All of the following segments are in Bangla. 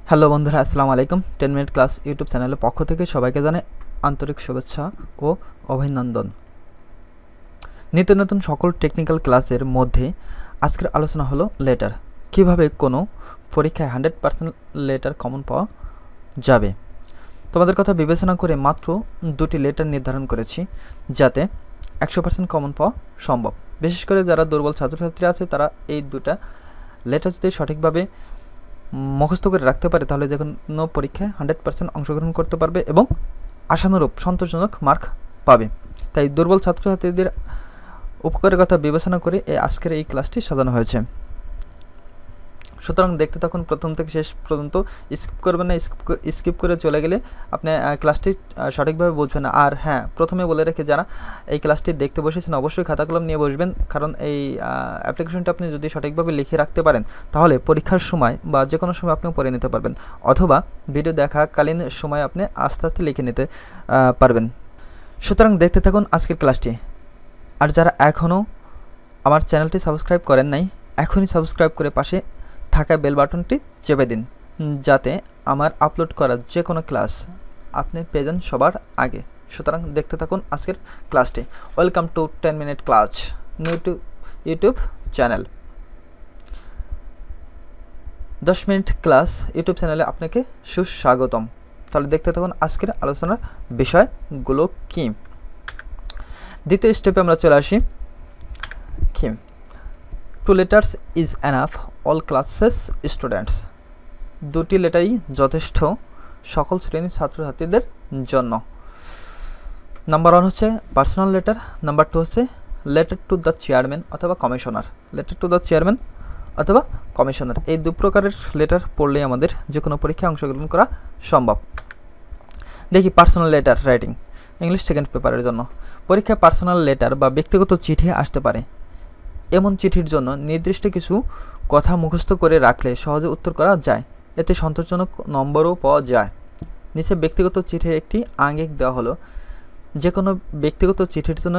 হ্যালো বন্ধুরা, আসসালামু আলাইকুম। 10 মিনিট ক্লাস ইউটিউব চ্যানেলের পক্ষ থেকে সবাইকে জানাই আন্তরিক শুভেচ্ছা ও অভিনন্দন। নিত্য নতুন সকল টেকনিক্যাল ক্লাসের মধ্যে আজকের আলোচনা হলো লেটার। কিভাবে কোনো পরীক্ষায় 100% লেটার কমন পাওয়া যাবে। তোমাদের কথা বিবেচনা করে মাত্র দুটি লেটার নির্ধারণ করেছি, যাতে 100% কমন পাওয়া সম্ভব। বিশেষ করে যারা দুর্বল ছাত্রছাত্রী আছে, তারা এই দুটা লেটার যদি সঠিকভাবে মুখস্থ করে রাখতে পারে, তাহলে যে কোনো পরীক্ষায় 100% অংশগ্রহণ করতে পারবে এবং আশানুরূপ সন্তোষজনক মার্ক পাবে। তাই দুর্বল ছাত্রছাত্রীদের উপকারের কথা বিবেচনা করে আজকের এই ক্লাসটি সাজানো হয়েছে। সুতরাং দেখতে থাকুন প্রথম থেকে শেষ পর্যন্ত, স্কিপ করবেন না। স্কিপ করে চলে গেলে আপনি ক্লাসটি সঠিকভাবে বুঝবেন না। আর হ্যাঁ, প্রথমে বলে রেখে, যারা এই ক্লাসটি দেখতে বসেছেন অবশ্যই খাতা কলম নিয়ে বসবেন, কারণ এই অ্যাপ্লিকেশনটা আপনি যদি সঠিকভাবে লিখে রাখতে পারেন, তাহলে পরীক্ষার সময় বা যে কোনো সময় আপনি পড়ে নিতে পারবেন, অথবা ভিডিও দেখাকালীন সময় আপনি আস্তে আস্তে লিখে নিতে পারবেন। সুতরাং দেখতে থাকুন আজকের ক্লাসটি। আর যারা এখনও আমার চ্যানেলটি সাবস্ক্রাইব করেন নাই, এখনই সাবস্ক্রাইব করে পাশে থাকা বেল বাটনটি চেপে দিন, যাতে আমার আপলোড করা যে কোনো ক্লাস আপনি পেয়ে যান সবার আগে। সুতরাং দেখতে থাকুন আজকের ক্লাসটি। Welcome to 10 minute class new to YouTube channel. 10 minute class YouTube চ্যানেলে আপনাকে সুস্বাগতম। তাহলে দেখতে থাকুন আজকের আলোচনার বিষয়গুলো কি। দ্বিতীয় স্টেপে আমরা চলে আসি। কি 2 letters is enough all classes students। দুটি লেটারই যথেষ্ট সকল শ্রেণীর ছাত্রছাত্রীদের জন্য। নাম্বার 1 হচ্ছে পার্সোনাল লেটার, নাম্বার 2 হচ্ছে লেটার টু দ্য চেয়ারম্যান অথবা commissioner. Letter to the chairman অথবা কমিশনার, এই দু প্রকারের লেটার পড়লেই আমাদের যে কোনো পরীক্ষায় অংশগ্রহণ করা সম্ভব। দেখি personal letter writing, English second পেপারের জন্য। পরীক্ষায় পার্সোনাল লেটার বা ব্যক্তিগত চিঠি আসতে পারে। এমন চিঠির জন্য নির্দিষ্ট কিছু কথা মুখস্থ করে রাখলে সহজে উত্তর করা যায়, এতে সন্তোষজনক নম্বরও পাওয়া যায়। নিচে ব্যক্তিগত চিঠির একটি আঙ্গিক দেওয়া হলো। যে কোনো ব্যক্তিগত চিঠির জন্য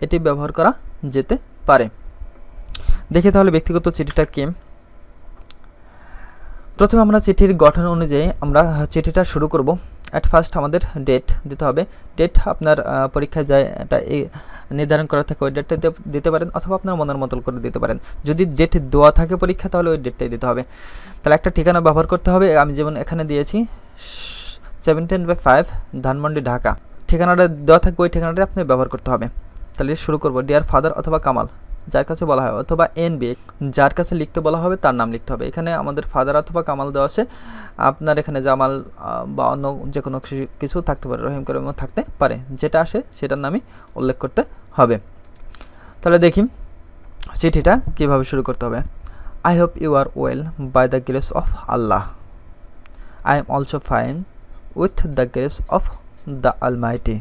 এটি ব্যবহার করা যেতে পারে। দেখি তাহলে ব্যক্তিগত চিঠিটা কি। প্রথমে আমরা চিঠির গঠন অনুযায়ী আমরা চিঠিটা শুরু করব। অ্যাট ফার্স্ট আমাদের ডেট দিতে হবে। ডেট আপনার পরীক্ষায় যায় এটা নির্ধারণ করা থাকে, ওই ডেটটা দিতে পারেন, অথবা আপনার মনের মতো করে দিতে পারেন। যদি ডেট দেওয়া থাকে পরীক্ষা, তাহলে ওই ডেটটাই দিতে হবে। তাহলে একটা ঠিকানা ব্যবহার করতে হবে। আমি যেমন এখানে দিয়েছি 17/5 ধানমন্ডি ঢাকা। ঠিকানাটা দেওয়া থাকবে, ওই ঠিকানাটা আপনি ব্যবহার করতে হবে। তাহলে শুরু করব। ডিয়ার ফাদার অথবা কামাল, যার কাছে বলা হয়, অথবা এনবি, যার কাছে লিখতে বলা হবে তার নাম লিখতে হবে। এখানে আমাদের ফাদার অথবা কামাল দেওয়া আছে, আপনার এখানে জামাল বা অন্য যে কোনো কিছু থাকতে পারে, রহিম করিম থাকতে পারে, যেটা আসে সেটার নামই উল্লেখ করতে হবে। তাহলে দেখি চিঠিটা কিভাবে শুরু করতে হবে। I hope you are well by the grace of Allah. I am also fine with the grace of the almighty.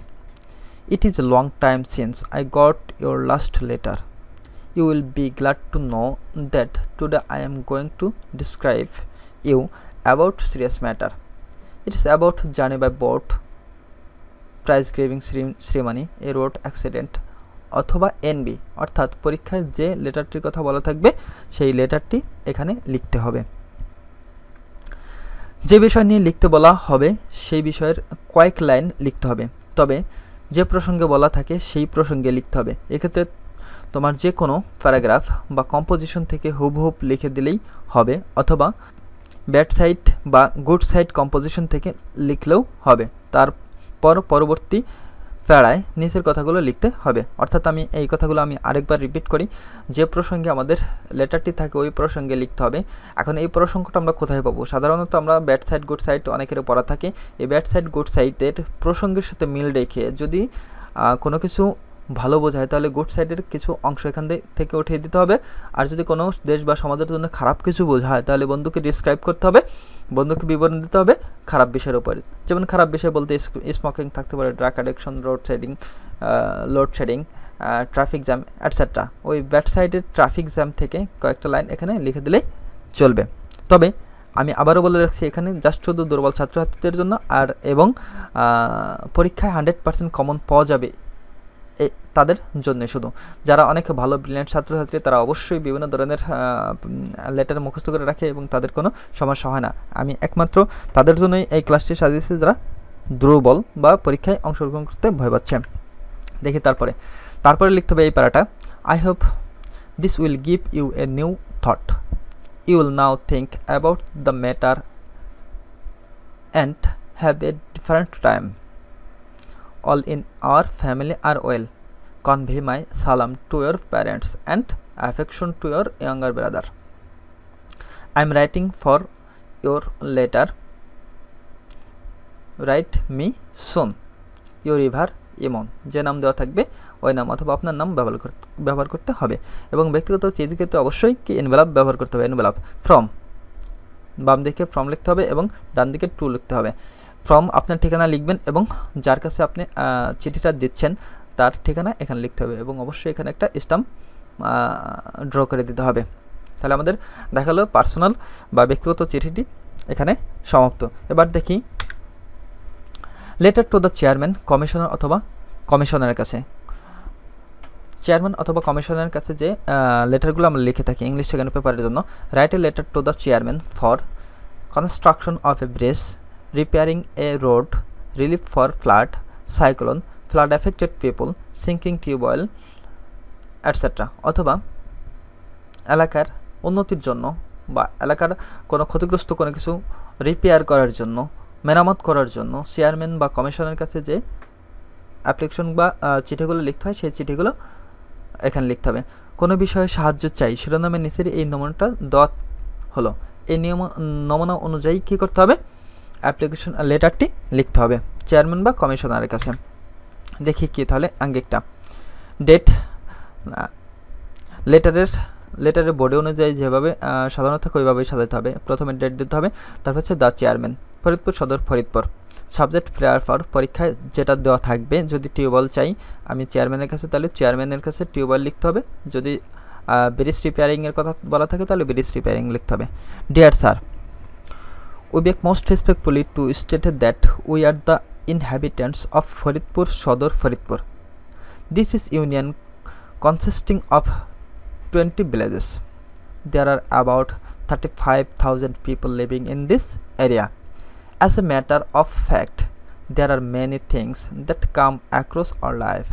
It is a long time since I got your last letter. You will be glad to know that today I am going to describe you about serious matter. It is about journey by boat, prize giving ceremony, a road accident অথবা এনবি, অর্থাৎ পরীক্ষায় যে লেটারটির কথা বলা থাকবে সেই লেটারটি এখানে লিখতে হবে। যে বিষয় নিয়ে লিখতে বলা হবে সেই বিষয়ের কয়েক লাইন লিখতে হবে, তবে যে প্রসঙ্গে বলা থাকে সেই প্রসঙ্গে লিখতে হবে। এক্ষেত্রে তোমার যে কোনো প্যারাগ্রাফ বা কম্পোজিশন থেকে হুবহুব লিখে দিলেই হবে, অথবা ব্যাড সাইড বা গুড সাইড কম্পোজিশন থেকে লিখলেও হবে। তারপর পরবর্তী প্যারায় নিচের কথাগুলো লিখতে হবে। অর্থাৎ আমি এই কথাগুলো আরেকবার রিপিট করি। যে প্রসঙ্গে আমাদের লেটারটি থাকে ওই প্রসঙ্গে লিখতে হবে। এখন এই প্রসঙ্গটা আমরা কোথায় পাবো? সাধারণত আমরা ব্যাড সাইড গুড সাইড অনেকের পড়া থাকে। এই ব্যাড সাইড গুড সাইডের প্রসঙ্গের সাথে মিল রেখে যদি কোনো কিছু ভালো বোঝায়, তাহলে গুড সাইডের কিছু অংশ এখান থেকে উঠিয়ে দিতে হবে। আর যদি কোনো দেশ বা সমাজের জন্য খারাপ কিছু বোঝায়, তাহলে বন্ধুকে ডিসক্রাইব করতে হবে, বন্ধুকে বিবরণ দিতে হবে খারাপ বিষয়ের উপরে। যেমন খারাপ বিষয় বলতে স্মোকিং থাকতে পারে, drug addiction, load shedding, traffic jam etcetera. ওই ব্যাড সাইডের ট্রাফিক জ্যাম থেকে কয়েকটা লাইন এখানে লিখে দিলেই চলবে। তবে আমি আবারও বলে রাখছি, এখানে জাস্ট শুধু দুর্বল ছাত্রছাত্রীদের জন্য এবং পরীক্ষায় 100% কমন পাওয়া যাবে তাদের জন্য শুধু। যারা অনেক ভালো ব্রিলিয়ান্ট ছাত্রছাত্রী তারা অবশ্যই বিভিন্ন ধরনের লেটার মুখস্থ করে রাখে এবং তাদের কোনো সমস্যা হয় না। আমি একমাত্র তাদের জন্যই এই ক্লাসটি সাজিয়েছি যারা দুর্বল বা পরীক্ষায় অংশগ্রহণ করতে ভয় পাচ্ছে। দেখি তারপরে লিখতে হবে এই প্যারাটা, I hope this will give you a new thought, you will now think about the matter and have a different time. All in our family are well. Convey my salam to your parents and affection to your younger brother. I am writing for your letter. Write me soon. Your river Imon. যে নাম দেওয়া থাকবে ওই নাম অথবা আপনার নাম ব্যবহার করতে হবে। এবং ব্যক্তিগত চিঠির ক্ষেত্রে অবশ্যই কি এনভেলপ ব্যবহার করতে হবে। এনভেলপ ফ্রম, বাম দিকে ফ্রম লিখতে হবে এবং ডান দিকে টু লিখতে হবে। ফ্রম আপনার ঠিকানা লিখবেন এবং যার কাছে আপনি চিঠিটা দিচ্ছেন তার ঠিকানা এখানে লিখতে হবে এবং অবশ্যই এখানে একটা স্ট্যাম্প ড্র করে দিতে হবে। তাহলে আমাদের দেখালো পার্সোনাল বা ব্যক্তিগত চিঠিটি এখানে সমাপ্ত। এবার দেখি letter to the chairman, commissioner অথবা কমিশনারের কাছে। চেয়ারম্যান অথবা কমিশনারের কাছে যে লেটারগুলো আমরা লিখে থাকি ইংলিশ সেকেন্ড পেপারের জন্য, write a letter to the chairman for construction of a bridge, repairing a road, relief for flood, cyclone, flood affected people, sinking tube oil, etc. অথবা এলাকার উন্নতির জন্য বা এলাকার কোনো ক্ষতিগ্রস্ত কোনো কিছু রিপেয়ার করার জন্য, মেরামত করার জন্য চেয়ারম্যান বা কমিশনের কাছে যে অ্যাপ্লিকেশন বা চিঠিগুলো লিখতে হয় সেই চিঠিগুলো এখানে লিখতে হবে। কোনো বিষয়ে সাহায্য চাই শিরোনামের নিচের এই নমুনাটা দেওয়া হলো। এই নমুনা অনুযায়ী কী করতে হবে? অ্যাপ্লিকেশন লেটারটি লিখতে হবে চেয়ারম্যান বা কমিশনারের কাছে। দেখি কি তাহলে আঙ্গিকটা, ডেট লেটারের বডি অনুযায়ী যেভাবে সাধারণত থাকে ওইভাবেই সাজাতে হবে। প্রথমে ডেট দিতে হবে, তারপর হচ্ছে দ্য চেয়ারম্যান, ফরিদপুর সদর ফরিদপুর। সাবজেক্ট প্রেয়ার ফর, পরীক্ষায় যেটা দেওয়া থাকবে, যদি টিউবওয়েল চাই আমি চেয়ারম্যানের কাছে তাহলে চেয়ারম্যানের কাছে টিউবওয়েল লিখতে হবে, যদি ব্রিজ রিপেয়ারিংয়ের কথা বলা থাকে তাহলে ব্রিজ রিপেয়ারিং লিখতে হবে। Dear sir, we beg most respectfully to state that we are the inhabitants of Faridpur Sodor Faridpur. This is union consisting of 20 villages. There are about 35,000 people living in this area. As a matter of fact, there are many things that come across our life.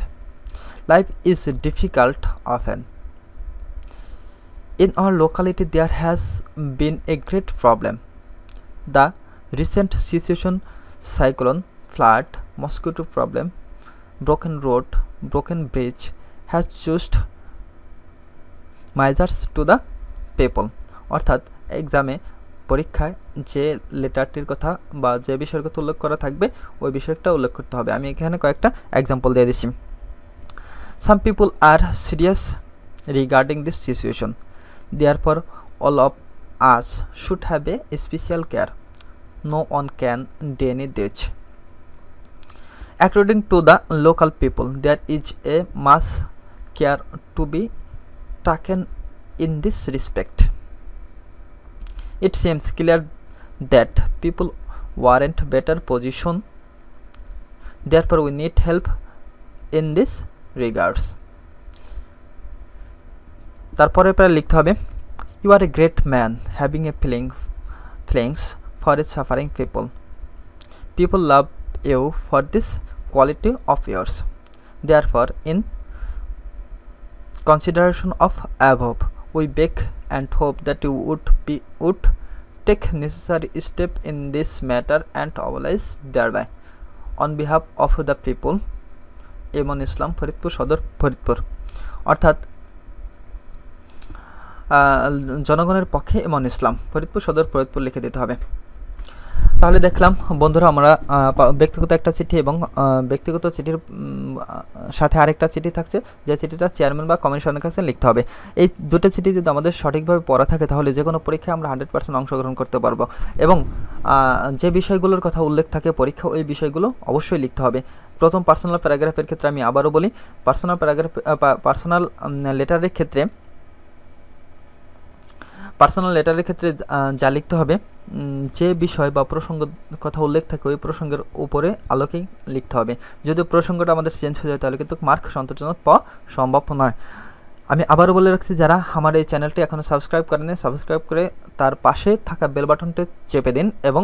Life is difficult often. In our locality there has been a great problem. The recent situation, cyclone, flood, mosquito problem, broken road, broken bridge has just measures to the people. অর্থাৎ এক্সামে পরীক্ষায় যে লেটারটির কথা বা যে বিষয়ের কথা উল্লেখ করা থাকবে ওই বিষয়টা উল্লেখ করতে হবে। আমি এখানে কয়েকটা এক্সাম্পল দিয়ে দিচ্ছি। Some people are serious regarding this situation. Therefore, all of us should have a special care. No one can deny this. According to the local people, there is a much care to be taken in this respect. It seems clear that people warrant better position. Therefore, we need help in this regards. তারপরে প্রায় লিখতে হবে, you are a great man having a feelings for a suffering people. People love you for this quality of yours. Therefore, in consideration of above, we beg and hope that you would take necessary step in this matter and oblige thereby. On behalf of the people, এমন ইসলাম, ফরিদপুর সদর ফরিদপুর। অর্থাৎ জনগণের পক্ষে এমন ইসলাম, ফরিদপুর সদর ফরিদপুর লিখে দিতে হবে। তাহলে দেখলাম বন্ধুরা আমরা ব্যক্তিগত একটা চিঠি এবং ব্যক্তিগত চিঠির সাথে আরেকটা চিঠি থাকছে, যে চিঠিটা চেয়ারম্যান বা কমিশনের কাছে লিখতে হবে। এই দুটো চিঠি যদি আমাদের সঠিকভাবে পড়া থাকে তাহলে যে কোনো পরীক্ষায় আমরা 100% অংশগ্রহণ করতে পারবো। এবং যে বিষয়গুলোর কথা উল্লেখ থাকে পরীক্ষা ওই বিষয়গুলো অবশ্যই লিখতে হবে। প্রথম পার্সোনাল প্যারাগ্রাফের ক্ষেত্রে আমি আবারও বলি, পার্সোনাল লেটারের ক্ষেত্রে পার্সোনাল লেটারের ক্ষেত্রে যা লিখতে হবে, যে বিষয় বা প্রসঙ্গ কথা উল্লেখ থাকে ওই প্রসঙ্গের উপরে আলোকেই লিখতে হবে। যদি প্রসঙ্গটা আমাদের চেঞ্জ হয়ে যায় তাহলে কিন্তু মার্ক সন্তোষজনক পাওয়া সম্ভব নয়। আমি আবারও বলে রাখছি, যারা আমার এই চ্যানেলটি এখনও সাবস্ক্রাইব করেনি, সাবস্ক্রাইব করে তার পাশে থাকা বেল বাটনটি চেপে দিন, এবং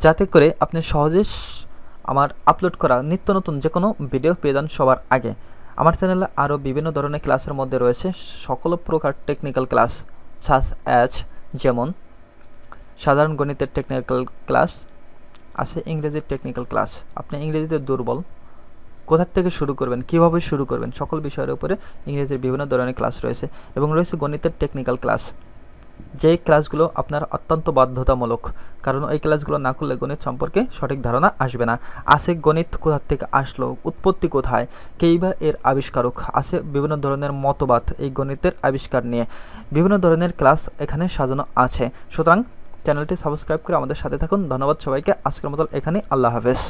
যাতে করে আপনি সহজে আমার আপলোড করা নিত্য নতুন যে কোনো ভিডিও পেয়ে যান সবার আগে। আমার চ্যানেলে আরও বিভিন্ন ধরনের ক্লাসের মধ্যে রয়েছে সকল প্রকার টেকনিক্যাল ক্লাস, যেমন সাধারণ গণিতের টেকনিক্যাল ক্লাস আছে, ইংরেজির টেকনিক্যাল ক্লাস। আপনি ইংরেজিতে দুর্বল, কোথা থেকে শুরু করবেন, কিভাবে শুরু করবেন, সকল বিষয়ের উপরে ইংরেজির বিভিন্ন ধরনের ক্লাস রয়েছে, এবং রয়েছে গণিতের টেকনিক্যাল ক্লাস, যে ক্লাসগুলো আপনার অত্যন্ত বাধ্যতামূলক, কারণ এই ক্লাসগুলো না করলে গণিত সম্পর্কে সঠিক ধারণা আসবে না। আছে গণিত কোথা থেকে আসলো, উৎপত্তি কোথায়, কেই বা এর আবিষ্কারক, আছে বিভিন্ন ধরনের মতবাদ এই গণিতের আবিষ্কার নিয়ে, বিভিন্ন ধরনের ক্লাস এখানে সাজানো আছে। সুতরাং চ্যানেলটি সাবস্ক্রাইব করে আমাদের সাথে থাকুন। ধন্যবাদ সবাইকে। আজকের মতো এখানেই, আল্লাহ হাফেজ।